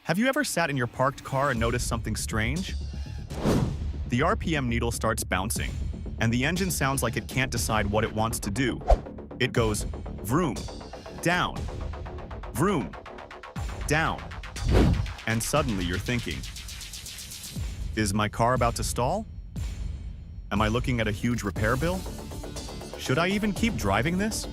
Have you ever sat in your parked car and noticed something strange? The RPM needle starts bouncing, and the engine sounds like it can't decide what it wants to do. It goes vroom, down, vroom, down. And suddenly you're thinking, is my car about to stall? Am I looking at a huge repair bill? Should I even keep driving this?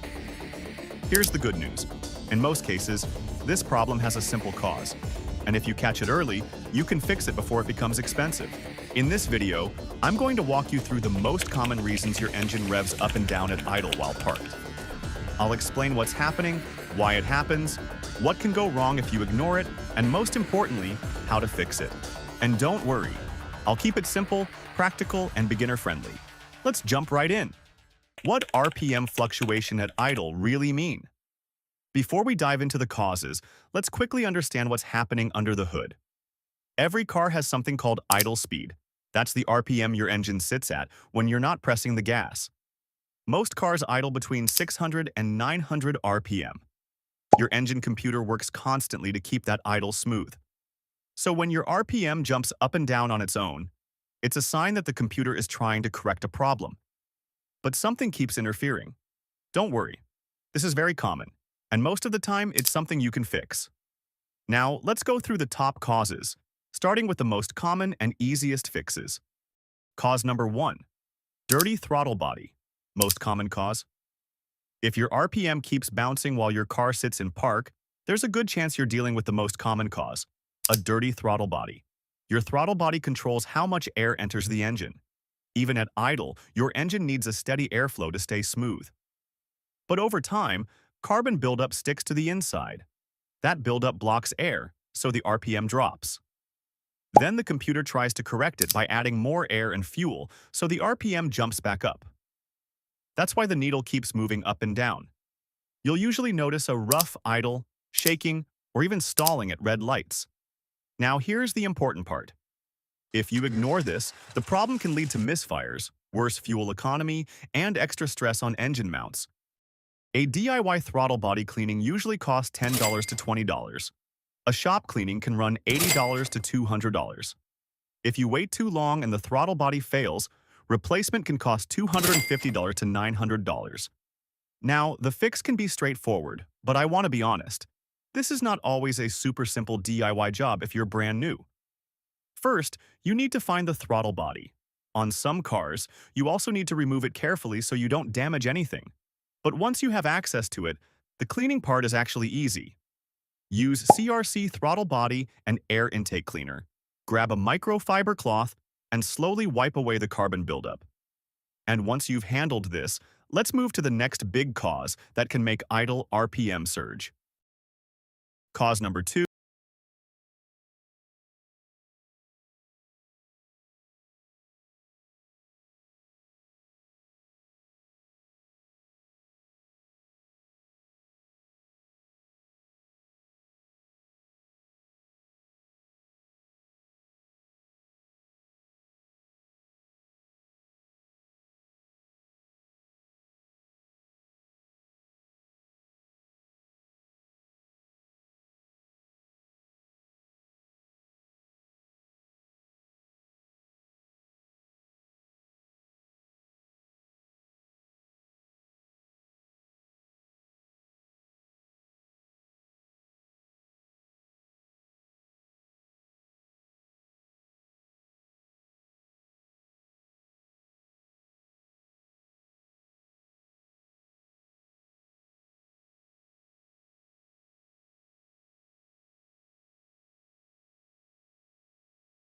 Here's the good news. In most cases, this problem has a simple cause. And if you catch it early, you can fix it before it becomes expensive. In this video, I'm going to walk you through the most common reasons your engine revs up and down at idle while parked. I'll explain what's happening, why it happens, what can go wrong if you ignore it, and most importantly, how to fix it. And don't worry, I'll keep it simple, practical, and beginner-friendly. Let's jump right in. What RPM fluctuation at idle really mean? Before we dive into the causes, let's quickly understand what's happening under the hood. Every car has something called idle speed. That's the RPM your engine sits at when you're not pressing the gas. Most cars idle between 600 and 900 RPM. Your engine computer works constantly to keep that idle smooth. So when your RPM jumps up and down on its own, it's a sign that the computer is trying to correct a problem. But something keeps interfering. Don't worry. This is very common, and most of the time it's something you can fix. Now, let's go through the top causes, starting with the most common and easiest fixes. Cause number 1. Dirty throttle body. Most common cause. If your RPM keeps bouncing while your car sits in park, there's a good chance you're dealing with the most common cause, a dirty throttle body. Your throttle body controls how much air enters the engine. Even at idle, your engine needs a steady airflow to stay smooth. But over time, carbon buildup sticks to the inside. That buildup blocks air, so the RPM drops. Then the computer tries to correct it by adding more air and fuel, so the RPM jumps back up. That's why the needle keeps moving up and down. You'll usually notice a rough idle, shaking, or even stalling at red lights. Now here's the important part. If you ignore this, the problem can lead to misfires, worse fuel economy, and extra stress on engine mounts. A DIY throttle body cleaning usually costs $10 to $20. A shop cleaning can run $80 to $200. If you wait too long and the throttle body fails, replacement can cost $250 to $900. Now, the fix can be straightforward, but I want to be honest. This is not always a super simple DIY job if you're brand new. First, you need to find the throttle body. On some cars, you also need to remove it carefully so you don't damage anything. But once you have access to it, the cleaning part is actually easy. Use CRC throttle body and air intake cleaner. Grab a microfiber cloth and slowly wipe away the carbon buildup. And once you've handled this, let's move to the next big cause that can make idle RPM surge. Cause number 2.